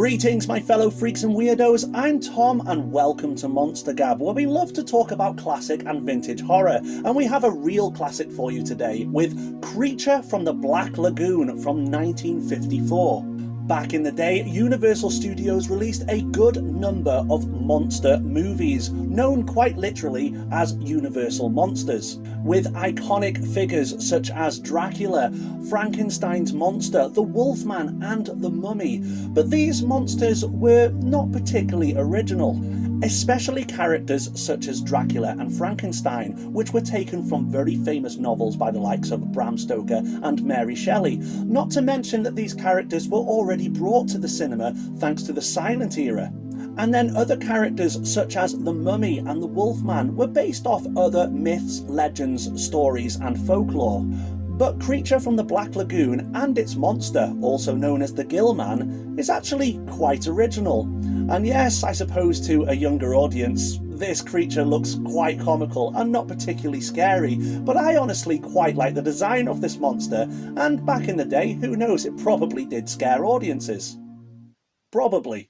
Greetings my fellow freaks and weirdos, I'm Tom and welcome to Monster Gab, where we love to talk about classic and vintage horror, and we have a real classic for you today with Creature from the Black Lagoon from 1954. Back in the day, Universal Studios released a good number of monster movies, known quite literally as Universal Monsters, with iconic figures such as Dracula, Frankenstein's monster, the Wolfman and the Mummy. But these monsters were not particularly original, especially characters such as Dracula and Frankenstein, which were taken from very famous novels by the likes of Bram Stoker and Mary Shelley, not to mention that these characters were already brought to the cinema thanks to the silent era. And then other characters such as the Mummy and the Wolfman were based off other myths, legends, stories and folklore. But Creature from the Black Lagoon and its monster, also known as the Gill Man, is actually quite original. And yes, I suppose to a younger audience, this creature looks quite comical and not particularly scary, but I honestly quite like the design of this monster, and back in the day, who knows, it probably did scare audiences. Probably.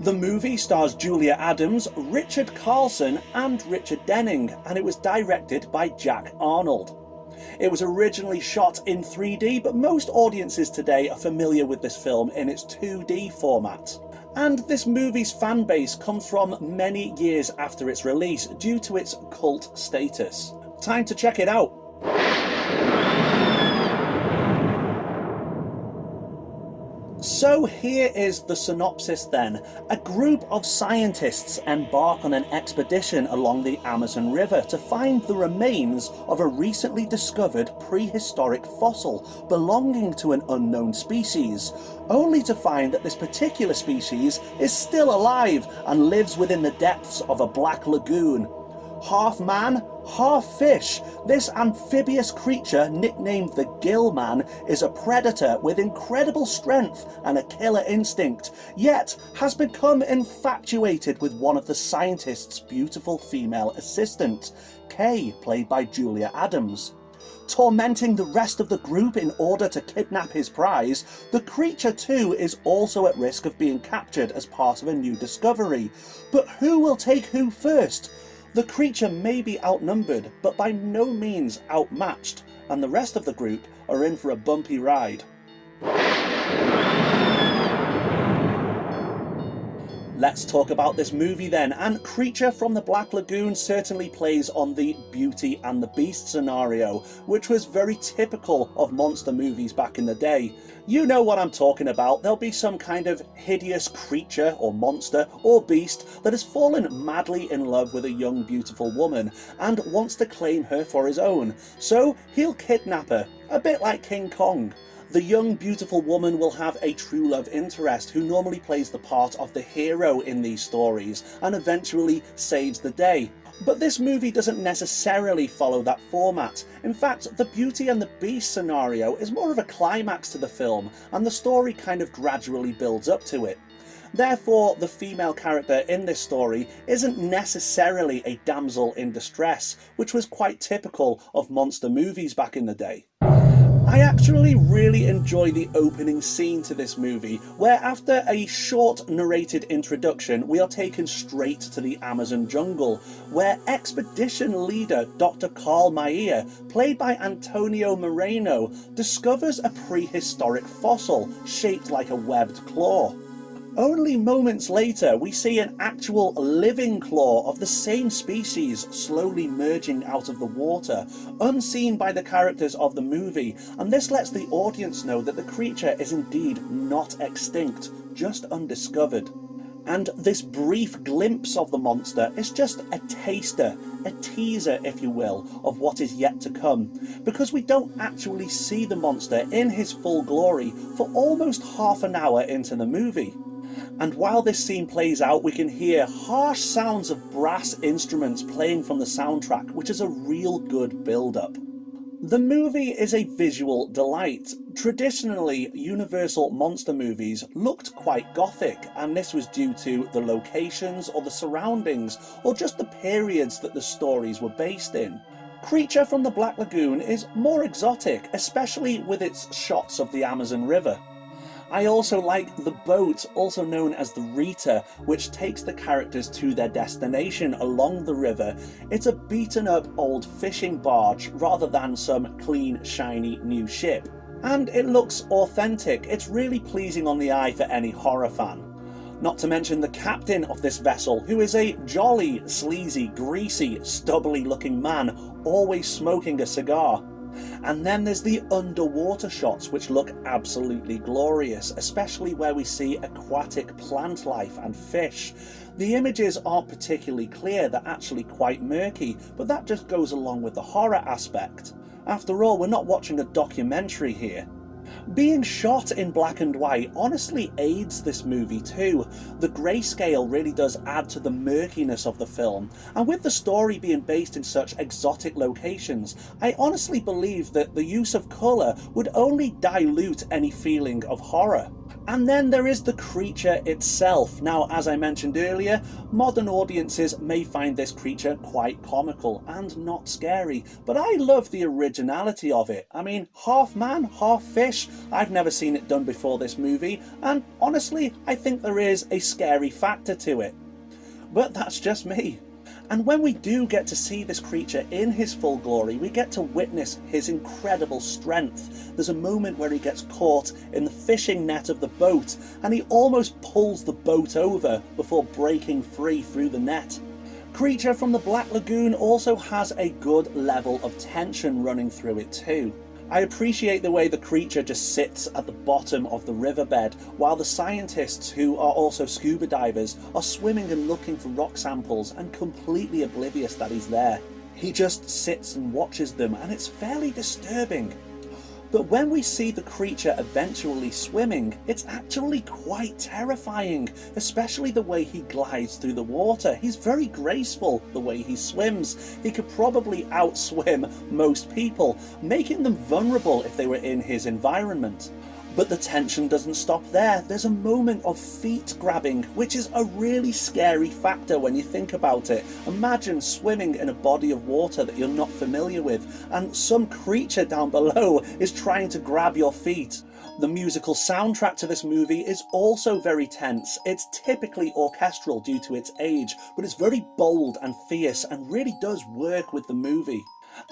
The movie stars Julia Adams, Richard Carlson and Richard Denning, and it was directed by Jack Arnold. It was originally shot in 3D, but most audiences today are familiar with this film in its 2D format. And this movie's fan base comes from many years after its release due to its cult status. Time to check it out. So here is the synopsis then. A group of scientists embark on an expedition along the Amazon River to find the remains of a recently discovered prehistoric fossil belonging to an unknown species, only to find that this particular species is still alive and lives within the depths of a black lagoon. Half man, half fish, this amphibious creature, nicknamed the Gill Man, is a predator with incredible strength and a killer instinct, yet has become infatuated with one of the scientist's beautiful female assistants, Kay, played by Julia Adams. Tormenting the rest of the group in order to kidnap his prize, the creature too is also at risk of being captured as part of a new discovery. But who will take who first? The creature may be outnumbered, but by no means outmatched, and the rest of the group are in for a bumpy ride. Let's talk about this movie then, and Creature from the Black Lagoon certainly plays on the Beauty and the Beast scenario, which was very typical of monster movies back in the day. You know what I'm talking about. There'll be some kind of hideous creature or monster or beast that has fallen madly in love with a young beautiful woman and wants to claim her for his own, so he'll kidnap her, a bit like King Kong. The young beautiful woman will have a true love interest who normally plays the part of the hero in these stories and eventually saves the day. But this movie doesn't necessarily follow that format. In fact, the Beauty and the Beast scenario is more of a climax to the film, and the story kind of gradually builds up to it. Therefore, the female character in this story isn't necessarily a damsel in distress, which was quite typical of monster movies back in the day. I actually really enjoy the opening scene to this movie, where after a short narrated introduction, we are taken straight to the Amazon jungle, where expedition leader Dr. Carl Maia, played by Antonio Moreno, discovers a prehistoric fossil shaped like a webbed claw. Only moments later, we see an actual living claw of the same species slowly merging out of the water, unseen by the characters of the movie, and this lets the audience know that the creature is indeed not extinct, just undiscovered. And this brief glimpse of the monster is just a taster, a teaser if you will, of what is yet to come, because we don't actually see the monster in his full glory for almost half an hour into the movie. And while this scene plays out, we can hear harsh sounds of brass instruments playing from the soundtrack, which is a real good build-up. The movie is a visual delight. Traditionally, Universal monster movies looked quite gothic, and this was due to the locations or the surroundings, or just the periods that the stories were based in. Creature from the Black Lagoon is more exotic, especially with its shots of the Amazon River. I also like the boat, also known as the Rita, which takes the characters to their destination along the river. It's a beaten up old fishing barge rather than some clean, shiny new ship. And it looks authentic. It's really pleasing on the eye for any horror fan. Not to mention the captain of this vessel, who is a jolly, sleazy, greasy, stubbly looking man, always smoking a cigar. And then there's the underwater shots, which look absolutely glorious, especially where we see aquatic plant life and fish. The images aren't particularly clear, they're actually quite murky, but that just goes along with the horror aspect. After all, we're not watching a documentary here. Being shot in black and white honestly aids this movie too. The grayscale really does add to the murkiness of the film, and with the story being based in such exotic locations, I honestly believe that the use of colour would only dilute any feeling of horror. And then there is the creature itself. Now, as I mentioned earlier, modern audiences may find this creature quite comical and not scary, but I love the originality of it. I mean, half man, half fish. I've never seen it done before this movie, and honestly, I think there is a scary factor to it. But that's just me. And when we do get to see this creature in his full glory, we get to witness his incredible strength. There's a moment where he gets caught in the fishing net of the boat, and he almost pulls the boat over before breaking free through the net. Creature from the Black Lagoon also has a good level of tension running through it too. I appreciate the way the creature just sits at the bottom of the riverbed, while the scientists, who are also scuba divers, are swimming and looking for rock samples and completely oblivious that he's there. He just sits and watches them, and it's fairly disturbing. But when we see the creature eventually swimming, it's actually quite terrifying, especially the way he glides through the water. He's very graceful the way he swims. He could probably outswim most people, making them vulnerable if they were in his environment. But the tension doesn't stop there. There's a moment of feet grabbing, which is a really scary factor when you think about it. Imagine swimming in a body of water that you're not familiar with, and some creature down below is trying to grab your feet. The musical soundtrack to this movie is also very tense. It's typically orchestral due to its age, but it's very bold and fierce and really does work with the movie.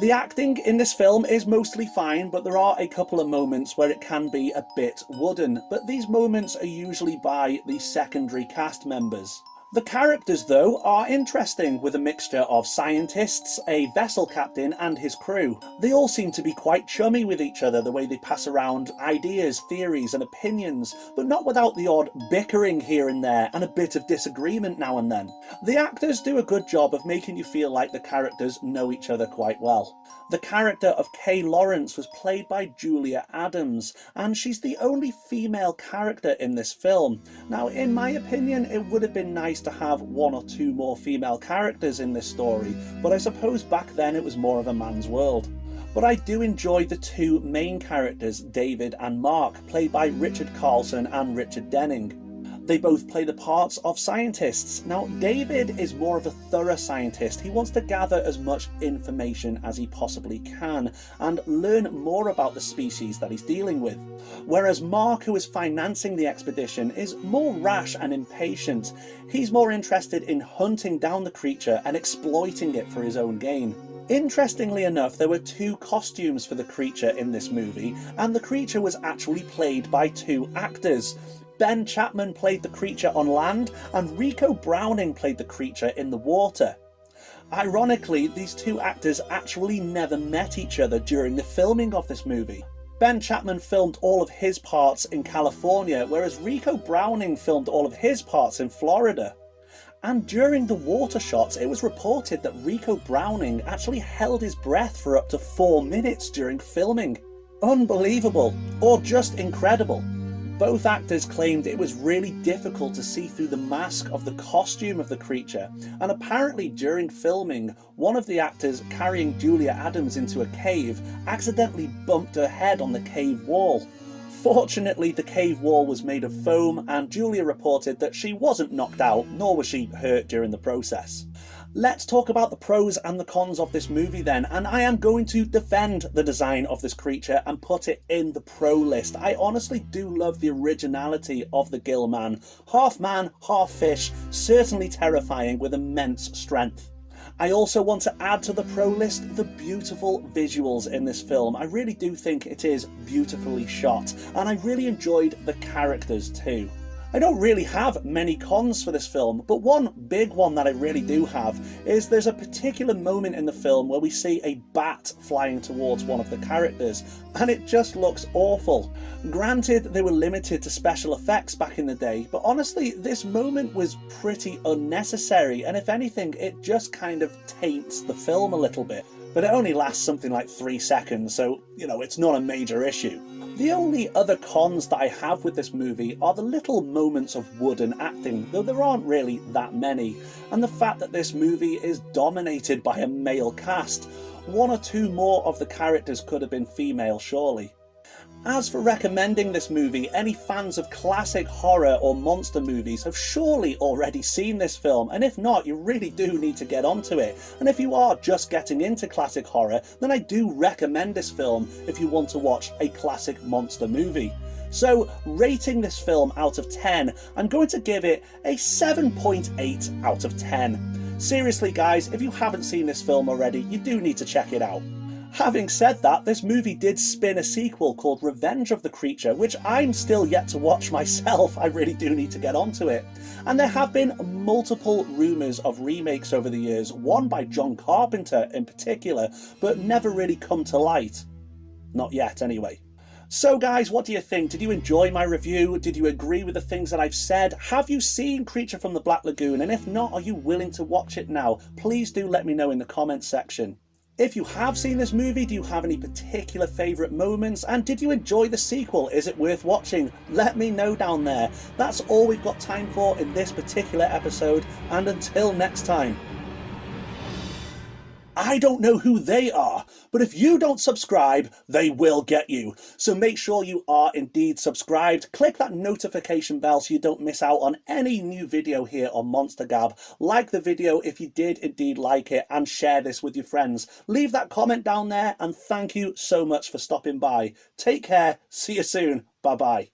The acting in this film is mostly fine, but there are a couple of moments where it can be a bit wooden, but these moments are usually by the secondary cast members. The characters, though, are interesting, with a mixture of scientists, a vessel captain and his crew. They all seem to be quite chummy with each other, the way they pass around ideas, theories and opinions, but not without the odd bickering here and there and a bit of disagreement now and then. The actors do a good job of making you feel like the characters know each other quite well. The character of Kay Lawrence was played by Julia Adams, and she's the only female character in this film. Now, in my opinion, it would have been nice to have one or two more female characters in this story, but I suppose back then it was more of a man's world. But I do enjoy the two main characters, David and Mark, played by Richard Carlson and Richard Denning. They both play the parts of scientists. Now, David is more of a thorough scientist. He wants to gather as much information as he possibly can and learn more about the species that he's dealing with. Whereas Mark, who is financing the expedition, is more rash and impatient. He's more interested in hunting down the creature and exploiting it for his own gain. Interestingly enough, there were two costumes for the creature in this movie, and the creature was actually played by two actors. Ben Chapman played the creature on land, and Rico Browning played the creature in the water. Ironically, these two actors actually never met each other during the filming of this movie. Ben Chapman filmed all of his parts in California, whereas Rico Browning filmed all of his parts in Florida. And during the water shots, it was reported that Rico Browning actually held his breath for up to 4 minutes during filming. Unbelievable, or just incredible. Both actors claimed it was really difficult to see through the mask of the costume of the creature, and apparently during filming, one of the actors carrying Julia Adams into a cave accidentally bumped her head on the cave wall. Fortunately, the cave wall was made of foam, and Julia reported that she wasn't knocked out, nor was she hurt during the process. Let's talk about the pros and the cons of this movie then, and I am going to defend the design of this creature and put it in the pro list. I honestly do love the originality of the gill man, half fish, certainly terrifying with immense strength. I also want to add to the pro list the beautiful visuals in this film. I really do think it is beautifully shot, and I really enjoyed the characters too. I don't really have many cons for this film, but one big one that I really do have is there's a particular moment in the film where we see a bat flying towards one of the characters, and it just looks awful. Granted, they were limited to special effects back in the day, but honestly, this moment was pretty unnecessary, and if anything, it just kind of taints the film a little bit. But it only lasts something like 3 seconds, so, it's not a major issue. The only other cons that I have with this movie are the little moments of wooden acting, though there aren't really that many, and the fact that this movie is dominated by a male cast. 1 or 2 more of the characters could have been female, surely. As for recommending this movie, any fans of classic horror or monster movies have surely already seen this film, and if not, you really do need to get onto it. And if you are just getting into classic horror, then I do recommend this film if you want to watch a classic monster movie. So, rating this film out of 10, I'm going to give it a 7.8 out of 10. Seriously guys, if you haven't seen this film already, you do need to check it out. Having said that, this movie did spin a sequel called Revenge of the Creature, which I'm still yet to watch myself. I really do need to get onto it. And there have been multiple rumours of remakes over the years, one by John Carpenter in particular, but never really come to light. Not yet, anyway. So guys, what do you think? Did you enjoy my review? Did you agree with the things that I've said? Have you seen Creature from the Black Lagoon? And if not, are you willing to watch it now? Please do let me know in the comments section. If you have seen this movie, do you have any particular favourite moments? And did you enjoy the sequel? Is it worth watching? Let me know down there. That's all we've got time for in this particular episode, and until next time. I don't know who they are, but if you don't subscribe, they will get you. So make sure you are indeed subscribed. Click that notification bell so you don't miss out on any new video here on Monster Gab. Like the video if you did indeed like it, and share this with your friends. Leave that comment down there, and thank you so much for stopping by. Take care, see you soon, bye bye.